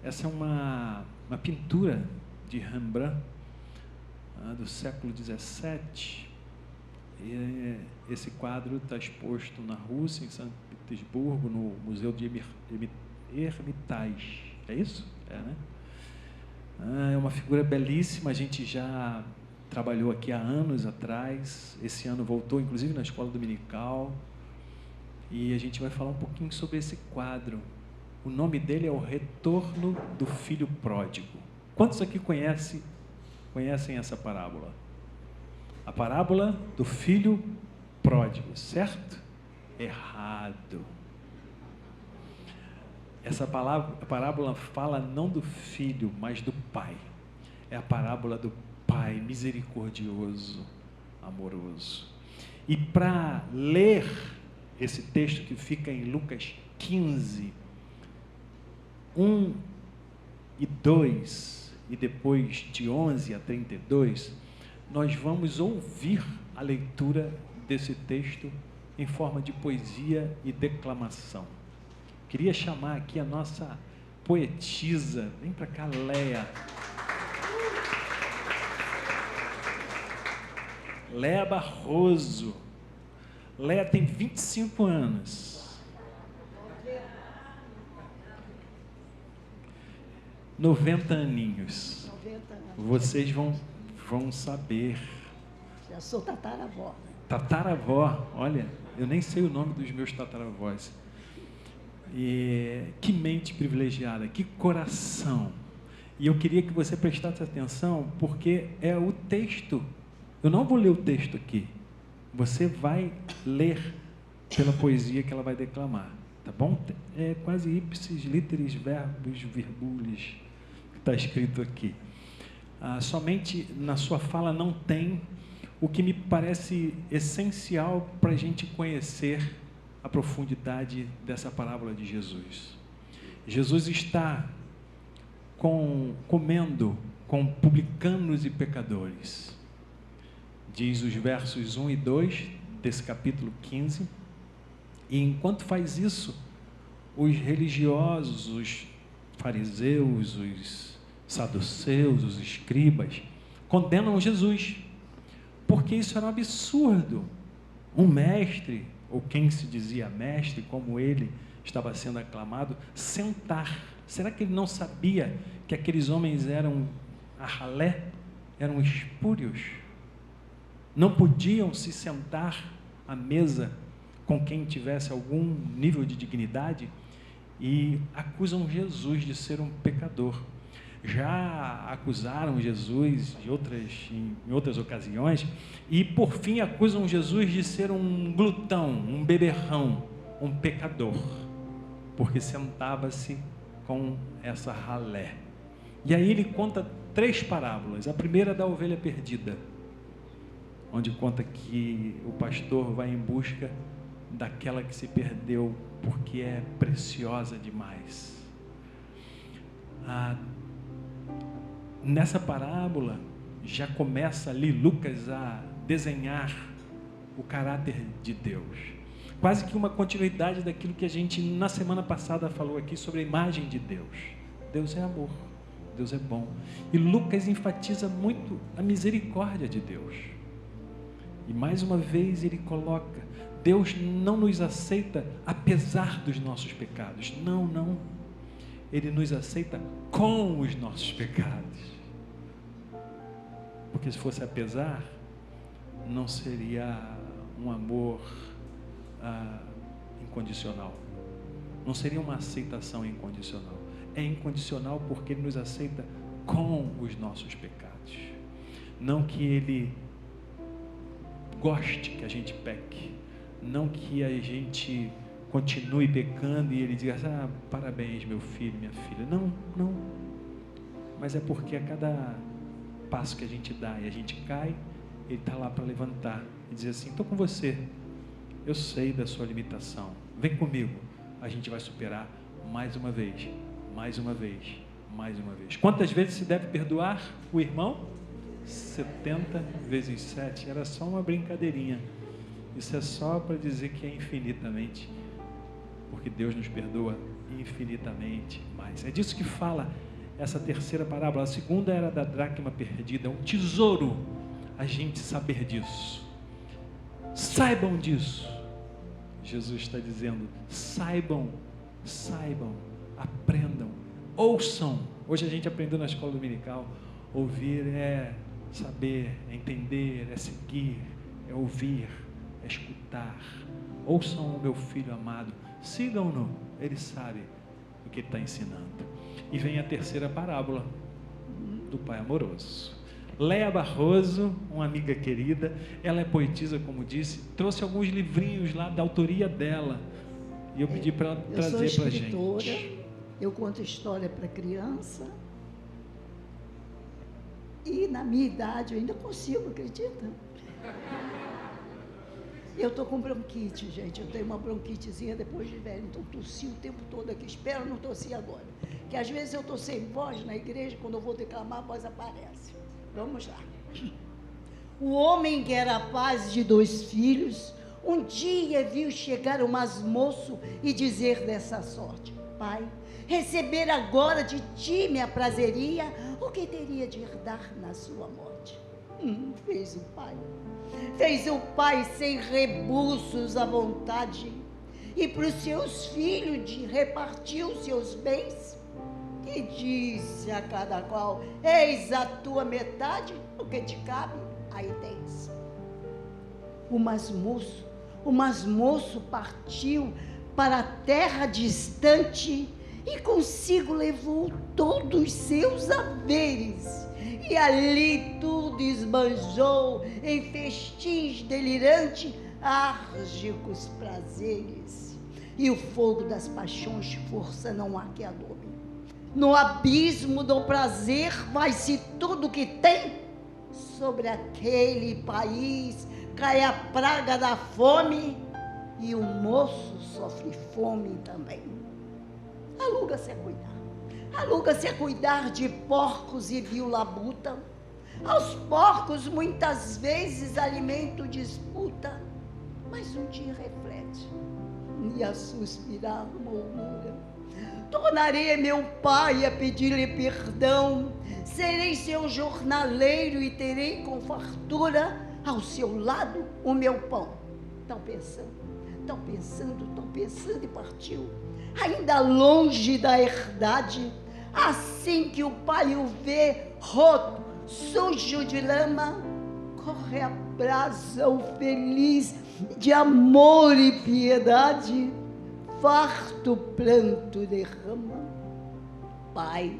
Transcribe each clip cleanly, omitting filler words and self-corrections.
Essa é uma pintura de Rembrandt, do século XVII. Esse quadro está exposto na Rússia, em São Petersburgo, no Museu de Hermitage. É isso? É, né? É uma figura belíssima. A gente já trabalhou aqui há anos atrás. Esse ano voltou, inclusive, na escola dominical. E a gente vai falar um pouquinho sobre esse quadro. O nome dele é O Retorno do Filho Pródigo. Quantos aqui conhecem essa parábola? A parábola do filho pródigo, certo? Errado. Essa parábola fala não do filho, mas do pai. É a parábola do pai misericordioso, amoroso. E para ler esse texto que fica em Lucas 15, 1 e 2, e depois de 11 a 32, nós vamos ouvir a leitura desse texto em forma de poesia e declamação. Queria chamar aqui a nossa poetisa. Vem para cá, Léa. Léa Barroso. Léa tem 25 anos. 90 aninhos. 90 anos. Vocês vão saber. Já sou tataravó. Tataravó, olha, eu nem sei o nome dos meus tataravós. E que mente privilegiada, que coração. E eu queria que você prestasse atenção, porque é o texto. Eu não vou ler o texto aqui. Você vai ler pela poesia que ela vai declamar, tá bom? É quase ipsis literis verbis virbulis que está escrito aqui. Somente na sua fala não tem o que me parece essencial para a gente conhecer a profundidade dessa parábola de Jesus. Jesus está comendo com publicanos e pecadores. Diz os versos 1 e 2 desse capítulo 15. E enquanto faz isso, os religiosos, os fariseus, os saduceus, os escribas, condenam Jesus, porque isso era um absurdo. Um mestre, ou quem se dizia mestre, como ele estava sendo aclamado, sentar. Será que ele não sabia que aqueles homens eram a ralé, eram espúrios? Não podiam se sentar à mesa com quem tivesse algum nível de dignidade, e acusam Jesus de ser um pecador. Já acusaram Jesus em outras ocasiões, e por fim acusam Jesus de ser um glutão, um beberrão, um pecador, porque sentava-se com essa ralé. E aí ele conta 3 parábolas. A primeira da ovelha perdida, onde conta que o pastor vai em busca daquela que se perdeu, porque é preciosa demais. Nessa parábola, já começa ali Lucas a desenhar o caráter de Deus. Quase que uma continuidade daquilo que a gente, na semana passada, falou aqui sobre a imagem de Deus. Deus é amor, Deus é bom. E Lucas enfatiza muito a misericórdia de Deus. E mais uma vez ele coloca, Deus não nos aceita apesar dos nossos pecados. Não, não. Ele nos aceita com os nossos pecados. Porque se fosse apesar, não seria um amor incondicional. Não seria uma aceitação incondicional. É incondicional porque Ele nos aceita com os nossos pecados. Não que Ele goste que a gente peque. Não que a gente continue pecando e Ele diga, parabéns meu filho, minha filha. Não, não. Mas é porque a cada passo que a gente dá e a gente cai, Ele está lá para levantar e dizer assim, estou com você, eu sei da sua limitação, vem comigo, a gente vai superar mais uma vez, mais uma vez, mais uma vez. Quantas vezes se deve perdoar o irmão? 70 vezes 7, era só uma brincadeirinha. Isso é só para dizer que é infinitamente, porque Deus nos perdoa infinitamente mais. mais. É disso que fala essa terceira parábola. A segunda era da dracma perdida. É um tesouro a gente saber disso. Saibam disso. Jesus está dizendo, saibam, aprendam, ouçam. Hoje a gente aprendeu na escola dominical, ouvir é saber, é entender, é seguir, é ouvir, é escutar. Ouçam o meu filho amado, sigam-no, ele sabe o que ele está ensinando. E vem a terceira parábola do pai amoroso. Léa Barroso, uma amiga querida, ela é poetisa, como disse, trouxe alguns livrinhos lá da autoria dela, e eu pedi para ela trazer para a gente. Eu conto história para criança, e na minha idade eu ainda consigo, acredita? Eu estou com bronquite, gente, eu tenho uma bronquitezinha depois de velho, então tossi o tempo todo aqui, espero não tossir agora, que às vezes eu estou sem voz na igreja, quando eu vou declamar a voz aparece. Vamos lá. O homem que era pai de 2 filhos, um dia viu chegar o moço e dizer dessa sorte: Pai, receber agora de ti me aprazeria, o que teria de herdar na sua morte? Fez o pai sem rebuços à vontade, e para os seus filhos repartiu seus bens, e disse a cada qual: eis a tua metade, o que te cabe, aí tens. O moço partiu para a terra distante, e consigo levou todos os seus haveres, e ali tudo esbanjou em festins delirantes, árgicos prazeres, e o fogo das paixões força não há que a dome. No abismo do prazer vai-se tudo que tem, sobre aquele país cai a praga da fome, e o moço sofre fome também. Aluga-se a cuidar de porcos e viu-labuta. Aos porcos muitas vezes alimento disputa, mas um dia reflete e a suspirar murmura: tornarei a meu pai a pedir-lhe perdão, serei seu jornaleiro e terei com fartura ao seu lado o meu pão. Estão pensando e partiu, ainda longe da herdade. Assim que o pai o vê, roto, sujo de lama, corre a brasa o feliz de amor e piedade, farto pranto derrama. Pai,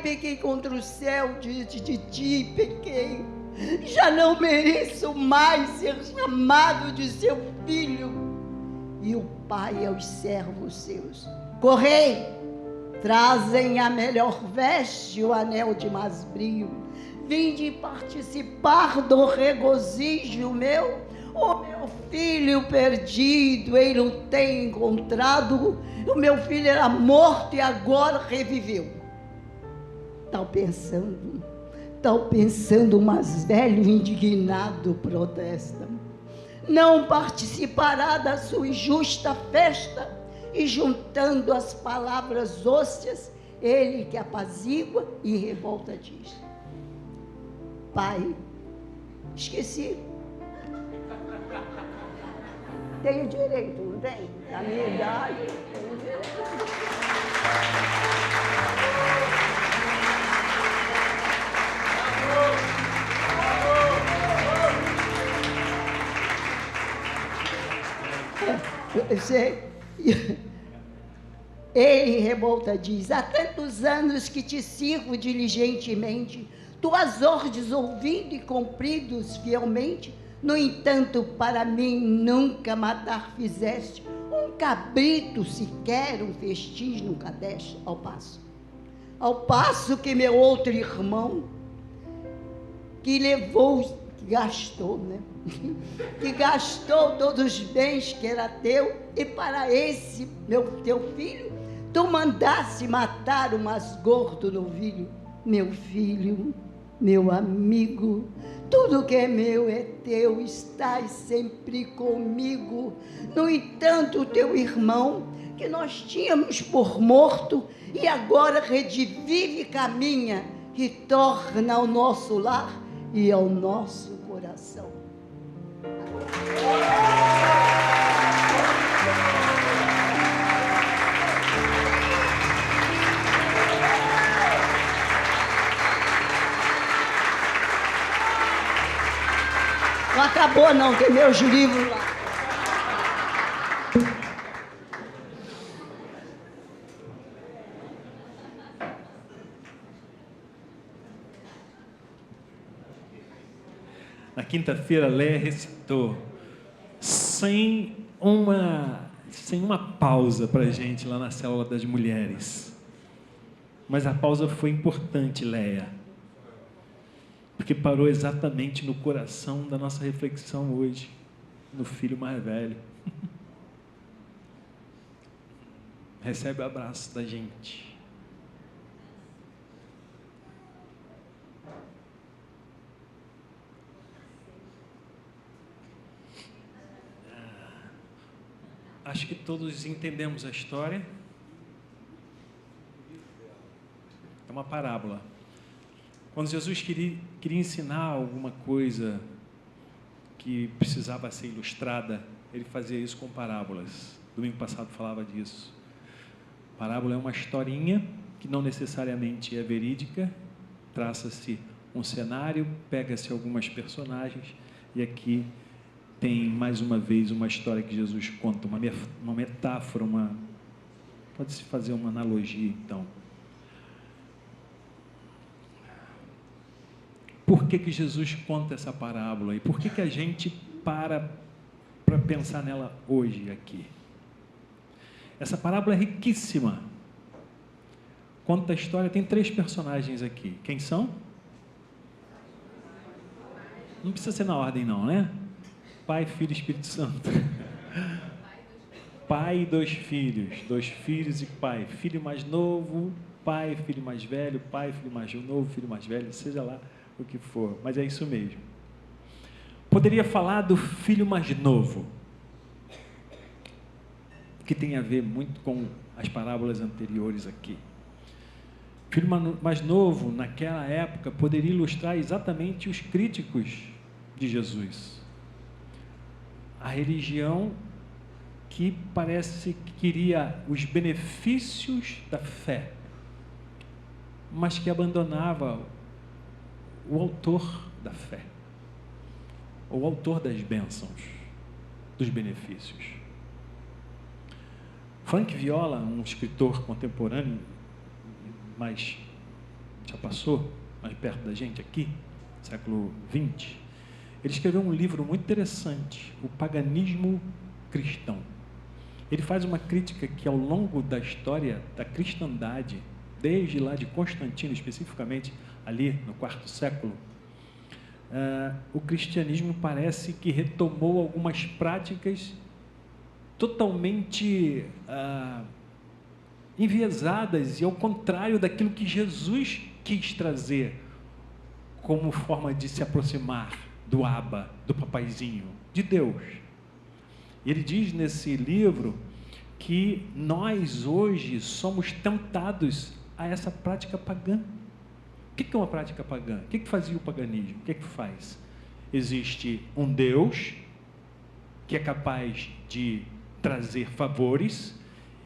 pequei contra o céu, diante de ti pequei, já não mereço mais ser chamado de seu filho. E o pai aos servos seus: correi, trazem a melhor veste, o anel de mais brio, vinde participar do regozijo meu. O meu filho perdido, ele o tem encontrado. O meu filho era morto e agora reviveu. Estão pensando, mas velho indignado protesta: não participará da sua injusta festa. E juntando as palavras ósseas, ele que apazigua e revolta diz: Pai, esqueci. Tenho direito, não tem? Na minha idade, tenho direito. Eu sei. Ele revolta diz: há tantos anos que te sirvo diligentemente, tuas ordens ouvindo e cumpridos fielmente. No entanto, para mim nunca matar fizeste, um cabrito sequer, um festim nunca deste. Ao passo que meu outro irmão, que gastou todos os bens que era teu, e para esse teu filho, tu mandasse matar o mais gordo novilho. Meu filho, meu amigo. Tudo que é meu é teu, estás sempre comigo. No entanto, o teu irmão, que nós tínhamos por morto, e agora redivive e caminha, e torna ao nosso lar e ao nosso coração. Não acabou não, tem meus livros lá. Na quinta-feira, Léa recitou sem uma pausa para a gente lá na célula das mulheres. Mas a pausa foi importante, Léa, porque parou exatamente no coração da nossa reflexão hoje, no filho mais velho. Recebe o abraço da gente. Acho que todos entendemos a história. É uma parábola. Quando Jesus queria ensinar alguma coisa que precisava ser ilustrada, ele fazia isso com parábolas. Domingo passado falava disso. Parábola é uma historinha que não necessariamente é verídica, traça-se um cenário, pega-se algumas personagens, e aqui tem mais uma vez uma história que Jesus conta, uma metáfora, pode-se fazer uma analogia então. Por que Jesus conta essa parábola e por que a gente para pensar nela hoje aqui? Essa parábola é riquíssima. Conta a história, tem 3 personagens aqui. Quem são? Não precisa ser na ordem não, né? Pai, Filho e Espírito Santo. Pai e 2 filhos. 2 filhos e pai. Filho mais novo, pai, filho mais velho, pai, filho mais novo, filho mais velho, seja lá o que for, mas é isso mesmo. Poderia falar do filho mais novo, que tem a ver muito com as parábolas anteriores aqui. Filho mais novo, naquela época, poderia ilustrar exatamente os críticos de Jesus. A religião que parece que queria os benefícios da fé, mas que abandonava o autor da fé, o autor das bênçãos, dos benefícios. Frank Viola, um escritor contemporâneo, mas já passou mais perto da gente aqui, século XX, ele escreveu um livro muito interessante, O Paganismo Cristão. Ele faz uma crítica que ao longo da história da cristandade, desde lá de Constantino especificamente, ali no IV século, o cristianismo parece que retomou algumas práticas totalmente enviesadas e ao contrário daquilo que Jesus quis trazer como forma de se aproximar do Abba, do papaizinho, de Deus. E ele diz nesse livro que nós hoje somos tentados a essa prática pagã. O que é uma prática pagã? O que fazia o paganismo? O que faz? Existe um Deus que é capaz de trazer favores,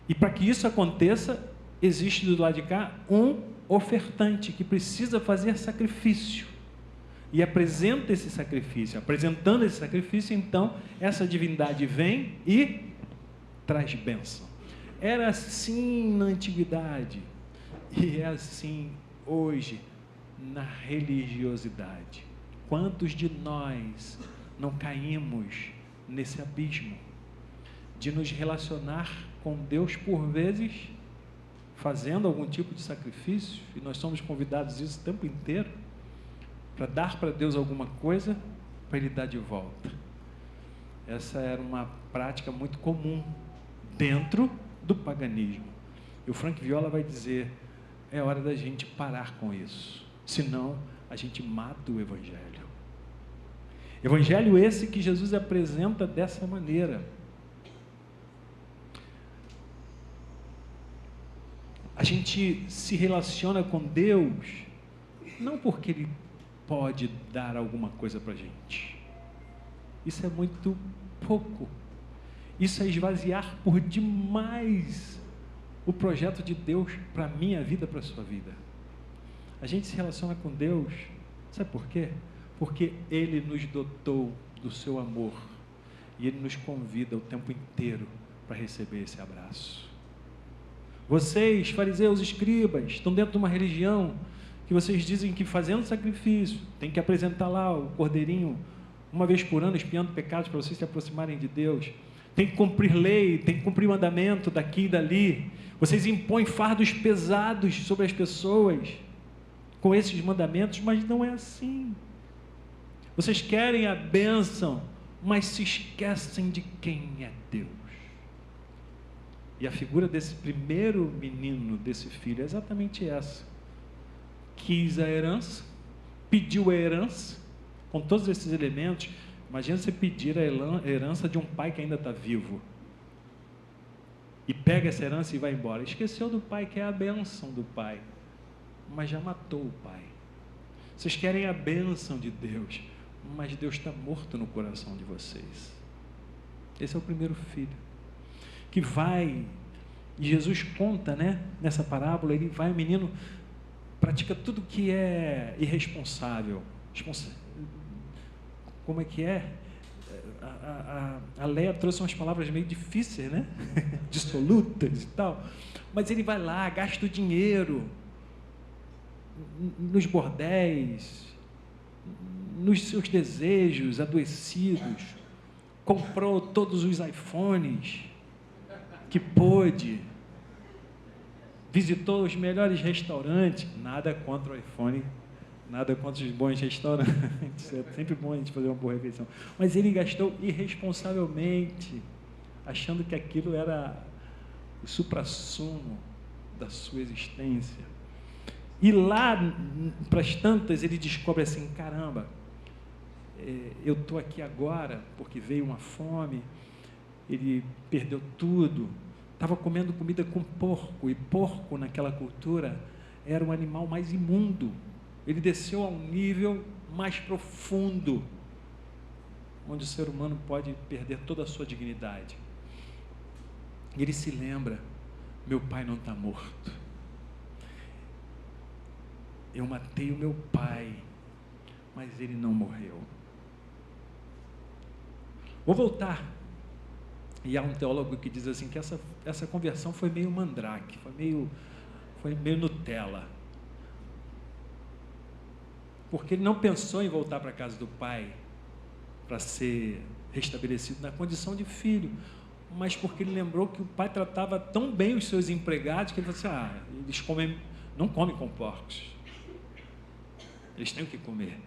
e para que isso aconteça, existe do lado de cá um ofertante que precisa fazer sacrifício, e apresenta esse sacrifício. Apresentando esse sacrifício, então, essa divindade vem e traz bênção. Era assim na antiguidade, e é assim hoje na religiosidade. Quantos de nós não caímos nesse abismo de nos relacionar com Deus por vezes fazendo algum tipo de sacrifício, e nós somos convidados isso o tempo inteiro, para dar para Deus alguma coisa, para Ele dar de volta. Essa era uma prática muito comum dentro do paganismo. E o Frank Viola vai dizer, é hora da gente parar com isso, senão a gente mata o Evangelho. Evangelho esse que Jesus apresenta dessa maneira. A gente se relaciona com Deus não porque Ele pode dar alguma coisa para a gente. Isso é muito pouco. Isso é esvaziar por demais o projeto de Deus para a minha vida, para a sua vida. A gente se relaciona com Deus, sabe por quê? Porque Ele nos dotou do seu amor e Ele nos convida o tempo inteiro para receber esse abraço. Vocês, fariseus, escribas, estão dentro de uma religião que vocês dizem que fazendo sacrifício, tem que apresentar lá o cordeirinho uma vez por ano, expiando pecados para vocês se aproximarem de Deus. Tem que cumprir lei, tem que cumprir mandamento daqui e dali. Vocês impõem fardos pesados sobre as pessoas com esses mandamentos, mas não é assim. Vocês querem a bênção, mas se esquecem de quem é Deus. E a figura desse primeiro menino, desse filho, é exatamente essa. Quis a herança, pediu a herança, com todos esses elementos. Imagina você pedir a herança de um pai que ainda está vivo. E pega essa herança e vai embora. Esqueceu do pai, que é a bênção do pai, mas já matou o pai. Vocês querem a bênção de Deus, mas Deus está morto no coração de vocês. Esse é o primeiro filho, que vai, e Jesus conta, nessa parábola, ele vai, o menino pratica tudo que é irresponsável. Como é que é? A Leia trouxe umas palavras meio difíceis, dissolutas e tal, mas ele vai lá, gasta o dinheiro nos bordéis, nos seus desejos adoecidos, comprou todos os iPhones que pôde, visitou os melhores restaurantes, nada contra o iPhone, nada contra os bons restaurantes, é sempre bom a gente fazer uma boa refeição, mas ele gastou irresponsavelmente, achando que aquilo era o suprassumo da sua existência. E lá, para as tantas, ele descobre assim, caramba, eu estou aqui agora porque veio uma fome, ele perdeu tudo, estava comendo comida com porco, e porco naquela cultura era o animal mais imundo. Ele desceu a um nível mais profundo, onde o ser humano pode perder toda a sua dignidade. E ele se lembra, meu pai não está morto. Eu matei o meu pai, mas ele não morreu. Vou voltar. E há um teólogo que diz assim, que essa conversão foi meio mandrake, foi meio Nutella. Porque ele não pensou em voltar para a casa do pai para ser restabelecido na condição de filho, mas porque ele lembrou que o pai tratava tão bem os seus empregados que ele falou assim, eles não comem com porcos, eles têm o que comer.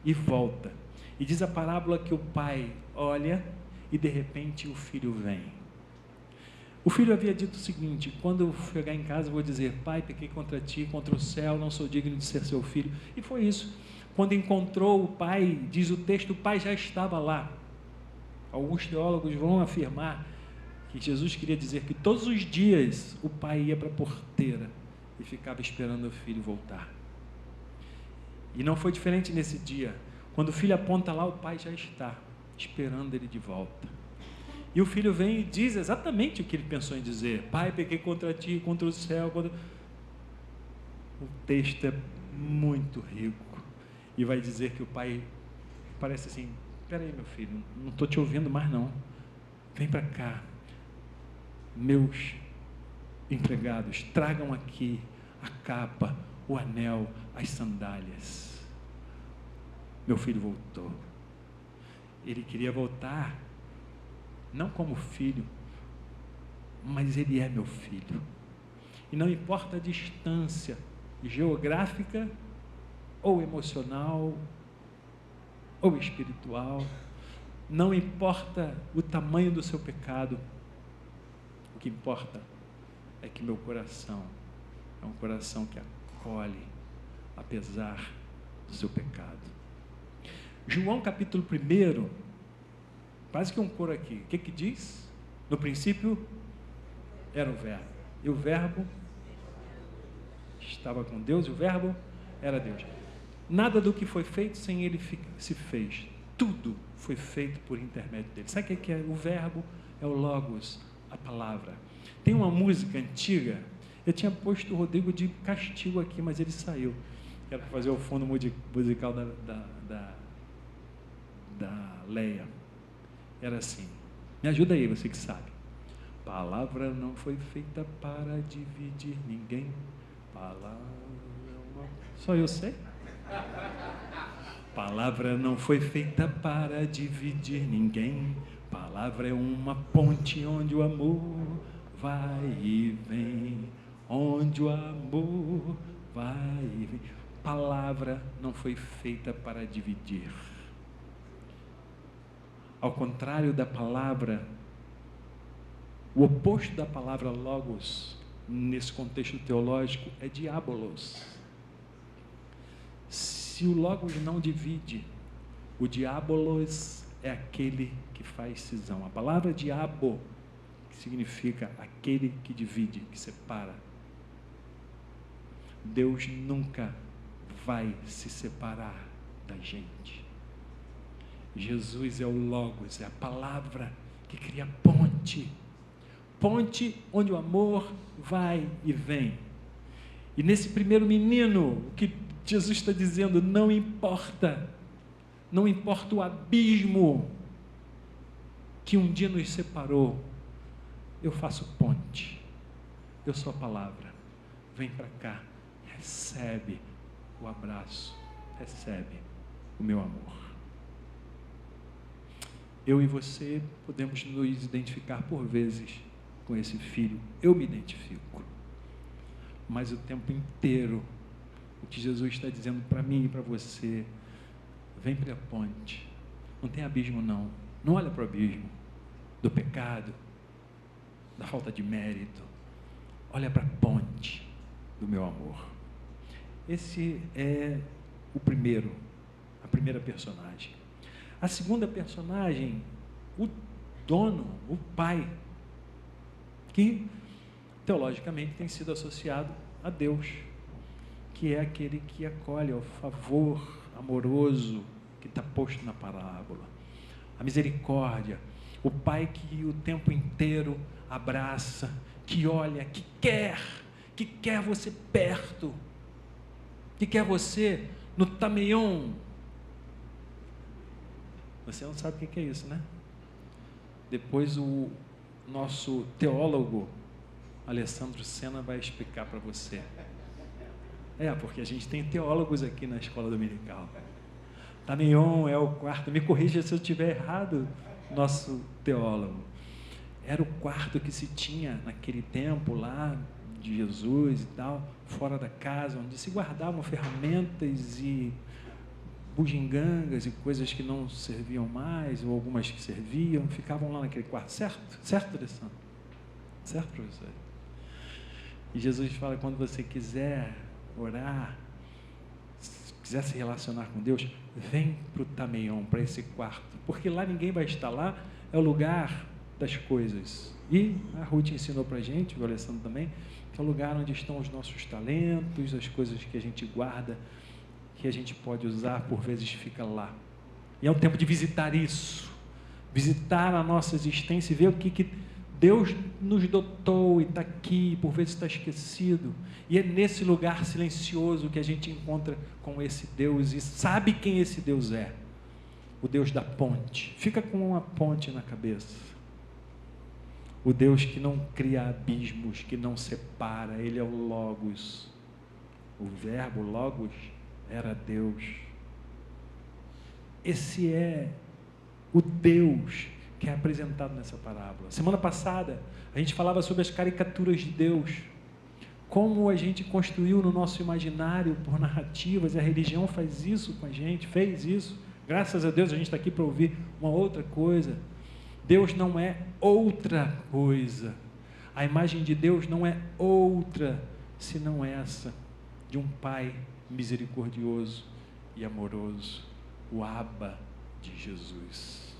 E volta. E diz a parábola que o pai olha e de repente o filho vem. O filho havia dito o seguinte, quando eu chegar em casa eu vou dizer, pai, pequei contra ti, contra o céu, não sou digno de ser seu filho. E foi isso. Quando encontrou o pai, diz o texto, o pai já estava lá. Alguns teólogos vão afirmar que Jesus queria dizer que todos os dias o pai ia para a porteira e ficava esperando o filho voltar. E não foi diferente nesse dia. Quando o filho aponta lá, o pai já está esperando ele de volta. E o filho vem e diz exatamente o que ele pensou em dizer. Pai, pequei contra ti, contra o céu. O texto é muito rico. E vai dizer que o pai parece assim, espera aí, meu filho, não estou te ouvindo mais não. Vem para cá. Meus empregados, tragam aqui a capa, o anel, as sandálias. Meu filho voltou. Ele queria voltar, não como filho, mas ele é meu filho. E não importa a distância geográfica, ou emocional, ou espiritual, não importa o tamanho do seu pecado, o que importa é que meu coração é um coração que acolhe, apesar do seu pecado. João capítulo 1, quase que um coro aqui. O que diz? No princípio era o verbo. E o verbo estava com Deus, e o verbo era Deus. Nada do que foi feito sem ele se fez. Tudo foi feito por intermédio dele. Sabe o que é? O verbo é o Logos, a palavra. Tem uma música antiga, eu tinha posto o Rodrigo de castigo aqui, mas ele saiu. Era para fazer o fundo musical da Leia. Era assim. Me ajuda aí, você que sabe. Palavra não foi feita para dividir ninguém. Palavra é uma... Só eu sei? Palavra não foi feita para dividir ninguém. Palavra é uma ponte onde o amor vai e vem. Onde o amor vai e vem. Palavra não foi feita para dividir. Ao contrário da palavra, o oposto da palavra logos, nesse contexto teológico, é diabolos. Se o logos não divide, o diabolos é aquele que faz cisão. A palavra diabo, que significa aquele que divide, que separa. Deus nunca vai se separar da gente. Jesus é o logos, é a palavra que cria ponte. Ponte onde o amor vai e vem. E nesse primeiro menino, o que Jesus está dizendo, não importa o abismo que um dia nos separou, eu faço ponte, eu sou a palavra, vem para cá, recebe o abraço, recebe o meu amor. Eu e você podemos nos identificar por vezes com esse filho, eu me identifico, mas o tempo inteiro, o que Jesus está dizendo para mim e para você, vem para a ponte, não tem abismo não olha para o abismo do pecado, da falta de mérito, olha para a ponte do meu amor. Esse é a primeira personagem. A segunda personagem, o dono, o pai, que teologicamente tem sido associado a Deus, que é aquele que acolhe o favor amoroso que está posto na parábola, a misericórdia, o pai que o tempo inteiro abraça, que olha, que quer você perto, que quer você no tameion. Você não sabe o que é isso, né? Depois o nosso teólogo Alessandro Sena vai explicar para você. Porque a gente tem teólogos aqui na escola dominical. Tameion é o quarto, me corrija se eu estiver errado, nosso teólogo. Era o quarto que se tinha naquele tempo lá de Jesus e tal, fora da casa, onde se guardavam ferramentas e bugigangas e coisas que não serviam mais, ou algumas que serviam, ficavam lá naquele quarto, certo? Certo, Alessandro? Certo, professor? E Jesus fala, quando você quiser orar, se quiser se relacionar com Deus, vem para o tameion, para esse quarto, porque lá ninguém vai estar, lá é o lugar das coisas. E a Ruth ensinou para a gente, o Alessandro também, que é o lugar onde estão os nossos talentos, as coisas que a gente guarda, que a gente pode usar, por vezes fica lá. E é o tempo de visitar isso, visitar a nossa existência e ver o que Deus nos dotou e está aqui, por vezes está esquecido. E é nesse lugar silencioso que a gente encontra com esse Deus e sabe quem esse Deus é. O Deus da ponte. Fica com uma ponte na cabeça. O Deus que não cria abismos, que não separa. Ele é o Logos. O verbo Logos era Deus. Esse é o Deus que é apresentado nessa parábola. Semana passada, a gente falava sobre as caricaturas de Deus, como a gente construiu no nosso imaginário por narrativas, a religião faz isso com a gente, fez isso, graças a Deus a gente está aqui para ouvir uma outra coisa. Deus não é outra coisa, a imagem de Deus não é outra, senão essa, de um Pai misericordioso, e amoroso, o Abba de Jesus.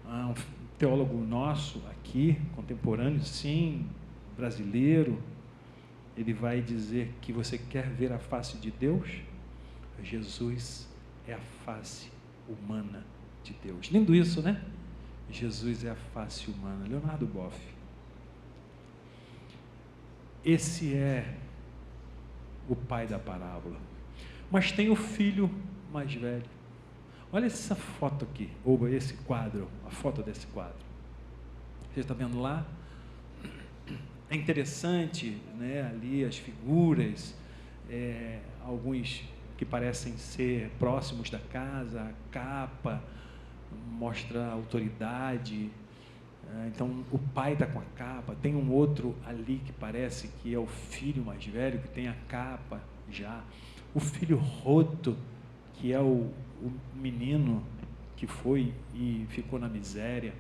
Um teólogo nosso aqui, contemporâneo, sim, brasileiro, ele vai dizer que você quer ver a face de Deus? Jesus é a face humana de Deus. Lindo isso, né? Jesus é a face humana. Leonardo Boff. Esse é o pai da parábola. Mas tem o filho mais velho. Olha essa foto aqui, ou esse quadro, a foto desse quadro. Você está vendo lá? É interessante, né? Ali as figuras, alguns que parecem ser próximos da casa, a capa mostra a autoridade. Então o pai está com a capa, tem um outro ali que parece que é o filho mais velho, que tem a capa já. O filho roto, que é o menino que foi e ficou na miséria.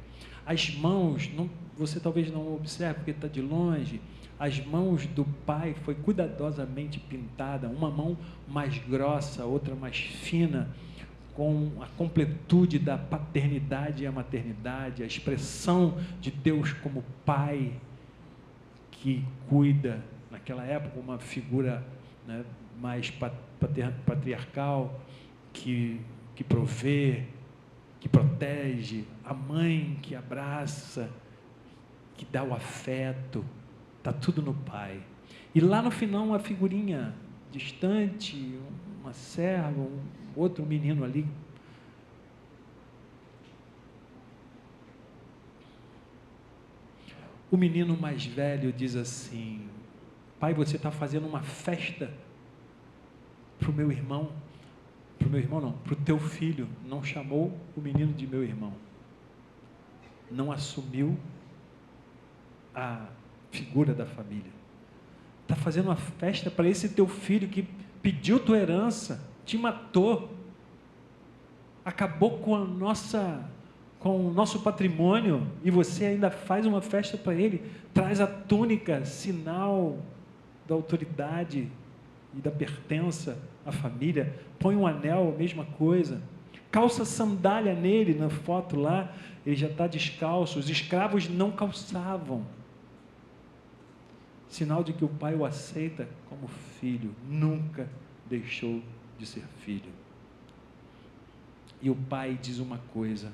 As mãos, você talvez não observe porque está de longe, as mãos do pai foi cuidadosamente pintada, uma mão mais grossa, outra mais fina, com a completude da paternidade e a maternidade, a expressão de Deus como pai que cuida, naquela época uma figura, né, mais patriarcal, que provê, que protege, a mãe que abraça, que dá o afeto, está tudo no pai. E lá no final uma figurinha distante, uma serva, um outro menino ali. O menino mais velho diz assim: pai, você está fazendo uma festa para o meu irmão. Para o meu irmão não, para o teu filho. Não chamou o menino de meu irmão. Não assumiu a figura da família. Está fazendo uma festa para esse teu filho que pediu tua herança, te matou, acabou com o nosso patrimônio, e você ainda faz uma festa para ele, traz a túnica, sinal da autoridade e da pertença à família, põe um anel, a mesma coisa, calça sandália nele, na foto lá, ele já está descalço. Os escravos não calçavam, sinal de que o pai o aceita como filho, nunca deixou de ser filho. E o pai diz uma coisa,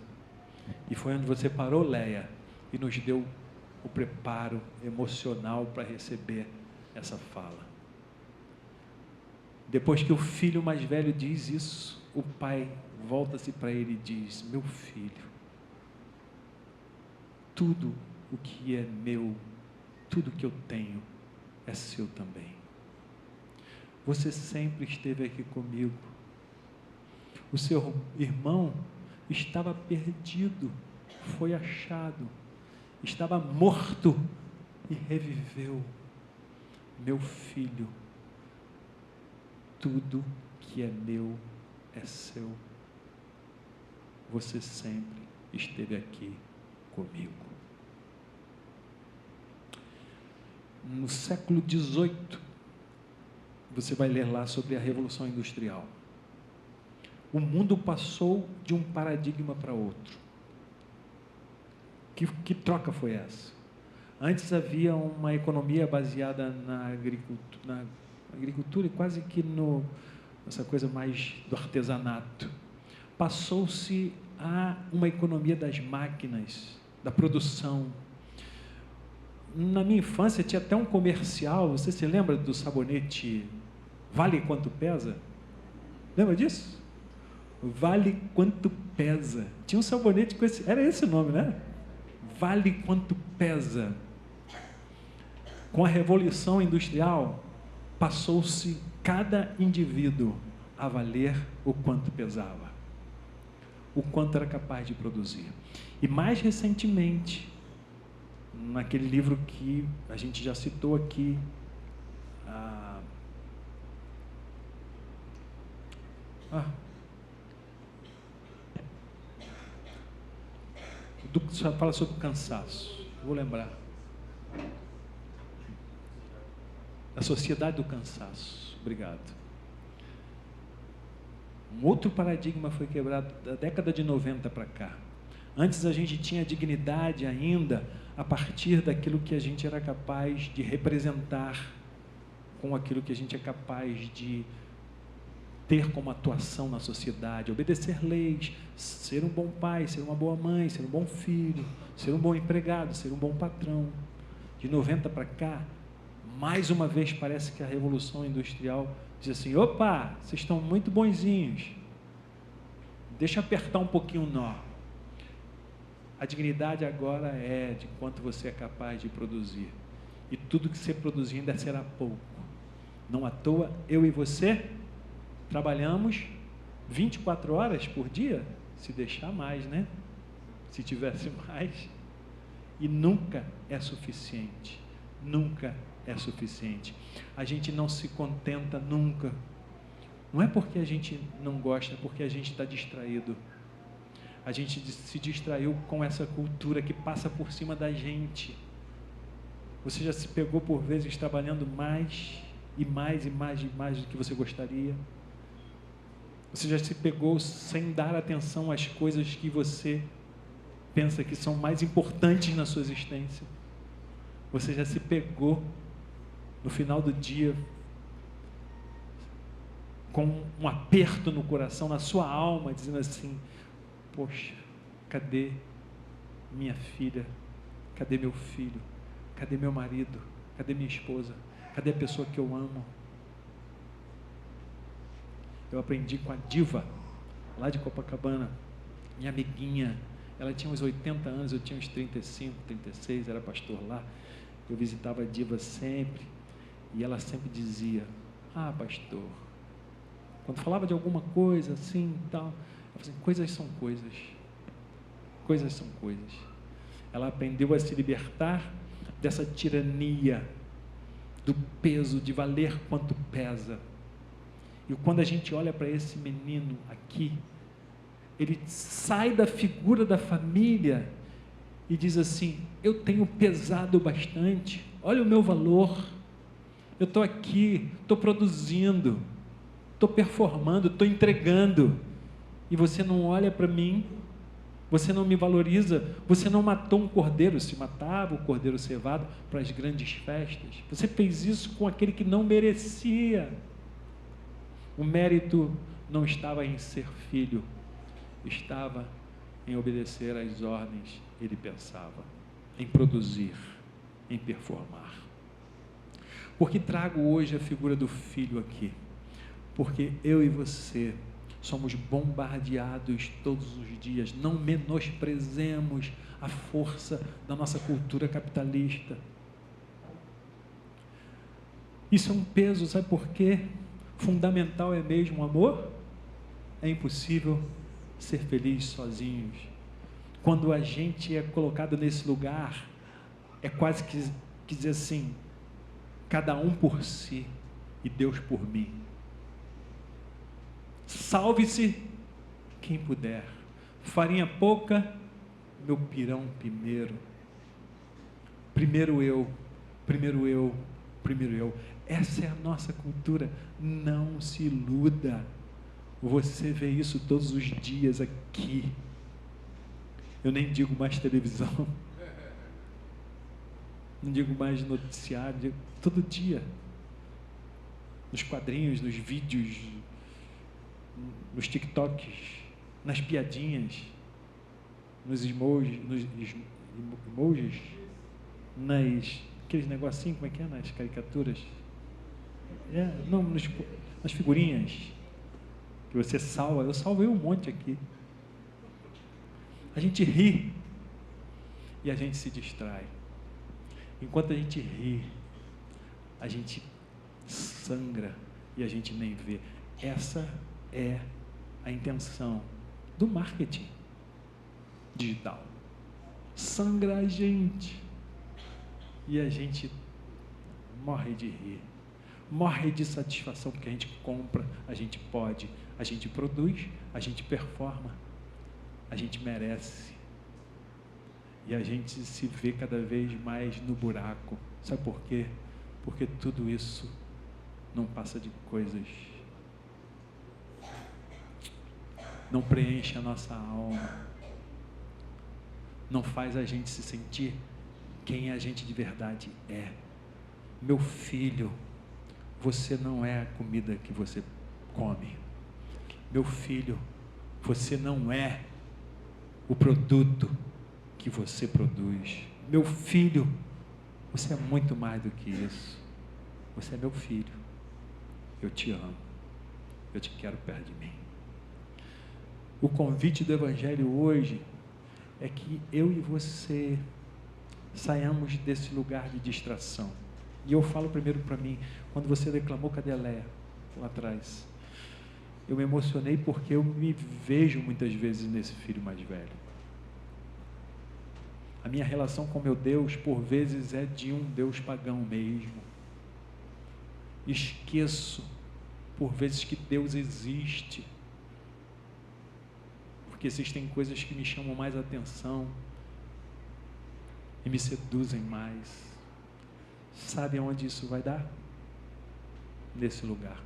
e foi onde você parou, Leia, e nos deu o preparo emocional para receber essa fala. Depois que o filho mais velho diz isso, o pai volta-se para ele e diz: meu filho, tudo o que é meu, tudo que eu tenho é seu também. Você sempre esteve aqui comigo. O seu irmão estava perdido, foi achado, estava morto e reviveu. Meu filho, tudo que é meu é seu. Você sempre esteve aqui comigo. No século XVIII, você vai ler lá sobre a Revolução Industrial. O mundo passou de um paradigma para outro. Que troca foi essa? Antes havia uma economia baseada na agricultura e quase que essa coisa mais do artesanato. Passou-se a uma economia das máquinas, da produção. Na minha infância tinha até um comercial, você se lembra do sabonete Vale Quanto Pesa? Lembra disso? Vale Quanto Pesa. Tinha um sabonete com esse, era esse o nome, né? Vale Quanto Pesa. Com a Revolução Industrial, passou-se cada indivíduo a valer o quanto pesava, o quanto era capaz de produzir. E mais recentemente, naquele livro que a gente já citou aqui, fala sobre cansaço, vou lembrar. A Sociedade do Cansaço, obrigado. Um outro paradigma foi quebrado da década de 90 para cá. Antes a gente tinha dignidade ainda a partir daquilo que a gente era capaz de representar, com aquilo que a gente é capaz de ter como atuação na sociedade, obedecer leis, ser um bom pai, ser uma boa mãe, ser um bom filho, ser um bom empregado, ser um bom patrão. De 90 para cá, mais uma vez parece que a Revolução Industrial diz assim, opa, vocês estão muito bonzinhos, deixa eu apertar um pouquinho o nó. A dignidade agora é de quanto você é capaz de produzir. E tudo que você produzir ainda será pouco. Não à toa, eu e você trabalhamos 24 horas por dia, se deixar mais, né? Se tivesse mais. E nunca é suficiente. Nunca é suficiente. A gente não se contenta nunca. Não é porque a gente não gosta, é porque a gente está distraído. A gente se distraiu com essa cultura que passa por cima da gente. Você já se pegou por vezes trabalhando mais e mais e mais e mais do que você gostaria? Você já se pegou sem dar atenção às coisas que você pensa que são mais importantes na sua existência? Você já se pegou no final do dia com um aperto no coração, na sua alma, dizendo assim, poxa, cadê minha filha? Cadê meu filho? Cadê meu marido? Cadê minha esposa? Cadê a pessoa que eu amo? Eu aprendi com a Diva, lá de Copacabana, minha amiguinha. Ela tinha uns 80 anos, eu tinha uns 35, 36, era pastor lá. Eu visitava a Diva sempre, e ela sempre dizia, ah, pastor, quando falava de alguma coisa assim e tal, ela falava assim, coisas são coisas. Coisas são coisas. Ela aprendeu a se libertar dessa tirania, do peso, de valer quanto pesa. E quando a gente olha para esse menino aqui, ele sai da figura da família e diz assim, eu tenho pesado bastante, olha o meu valor, eu estou aqui, estou produzindo, estou performando, estou entregando, e você não olha para mim, você não me valoriza, você não matou um cordeiro, se matava o cordeiro cevado para as grandes festas, você fez isso com aquele que não merecia. O mérito não estava em ser filho, estava em obedecer às ordens, ele pensava, em produzir, em performar. Por que trago hoje a figura do filho aqui? Porque eu e você somos bombardeados todos os dias, não menosprezemos a força da nossa cultura capitalista. Isso é um peso, sabe por quê? Fundamental é mesmo o amor? É impossível ser feliz sozinhos. Quando a gente é colocado nesse lugar, é quase que dizer assim, cada um por si e Deus por mim. Salve-se quem puder. Farinha pouca, meu pirão primeiro. Primeiro eu, primeiro eu, primeiro eu. Essa é a nossa cultura. Não se iluda. Você vê isso todos os dias aqui. Eu nem digo mais televisão. Não digo mais noticiário. Digo todo dia. Nos quadrinhos, nos vídeos, nos TikToks, nas piadinhas, nos emojis, aqueles negocinhos, como é que é? Nas caricaturas. Não, nas figurinhas que você salva. Eu salvei um monte aqui. A gente ri e a gente se distrai. Enquanto a gente ri, a gente sangra e a gente nem vê. Essa é a intenção do marketing digital. Sangra a gente e a gente morre de rir. Morre de satisfação porque a gente compra, a gente pode, a gente produz, a gente performa, a gente merece. E a gente se vê cada vez mais no buraco. Sabe por quê? Porque tudo isso não passa de coisas. não preenche a nossa alma, não faz a gente se sentir quem a gente de verdade é. Meu filho, você não é a comida que você come. Meu filho, você não é o produto que você produz. Meu filho, você é muito mais do que isso. Você é meu filho. Eu te amo. Eu te quero perto de mim. O convite do Evangelho hoje é que eu e você saiamos desse lugar de distração. E eu falo primeiro para mim, quando você declamou Cadeleia, lá atrás, eu me emocionei porque eu me vejo muitas vezes nesse filho mais velho. A minha relação com meu Deus, por vezes, é de um Deus pagão mesmo. Esqueço, por vezes, que Deus existe. Porque existem coisas que me chamam mais atenção e me seduzem mais. Sabe aonde isso vai dar? Nesse lugar.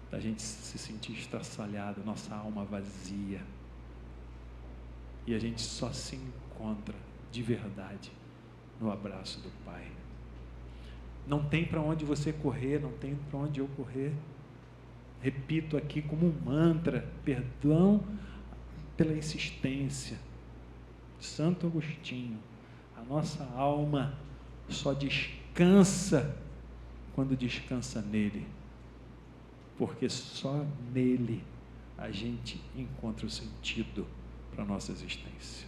Da gente se sentir estraçalhado, nossa alma vazia. E a gente só se encontra de verdade no abraço do Pai. Não tem para onde você correr, não tem para onde eu correr. Repito aqui como um mantra, perdão pela insistência. Santo Agostinho, a nossa alma só descansa quando descansa nele, porque só nele a gente encontra o sentido para a nossa existência.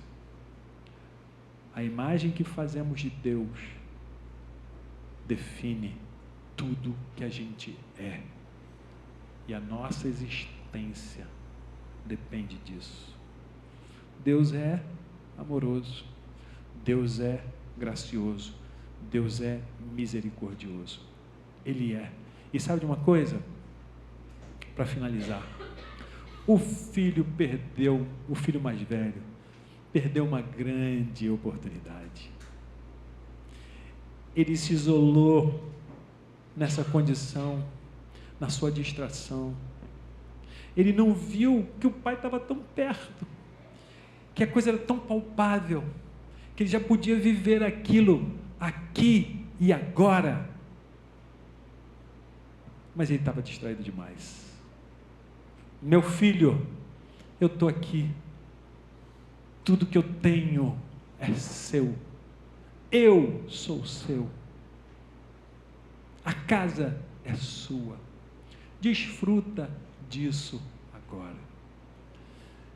A imagem que fazemos de Deus define tudo que a gente é, e a nossa existência depende disso. Deus é amoroso, Deus é gracioso, Deus é misericordioso. Ele é. E sabe de uma coisa? Para finalizar, o filho mais velho, perdeu uma grande oportunidade. Ele se isolou nessa condição, na sua distração. Ele não viu que o pai estava tão perto, que a coisa era tão palpável, que ele já podia viver aquilo aqui e agora. Mas ele estava distraído demais. Meu filho, eu estou aqui, tudo que eu tenho é seu, eu sou seu, a casa é sua, desfruta disso agora.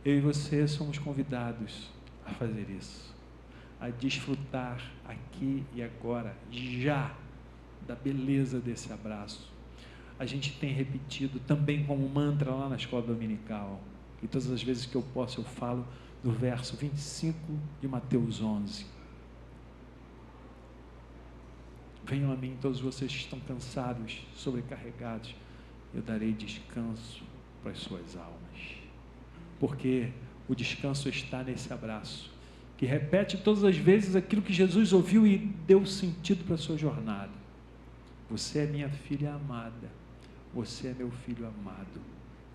Eu e você somos convidados a fazer isso, a desfrutar aqui e agora, já, da beleza desse abraço. A gente tem repetido também como mantra lá na escola dominical, e todas as vezes que eu posso eu falo do verso 25 de Mateus 11. Venham a mim todos vocês que estão cansados, sobrecarregados, eu darei descanso para as suas almas, porque o descanso está nesse abraço, que repete todas as vezes aquilo que Jesus ouviu e deu sentido para a sua jornada. Você é minha filha amada, você é meu filho amado,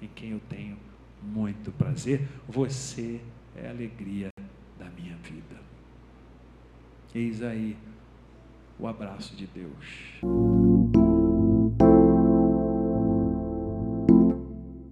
em quem eu tenho muito prazer, você é a alegria da minha vida. Eis aí o abraço de Deus.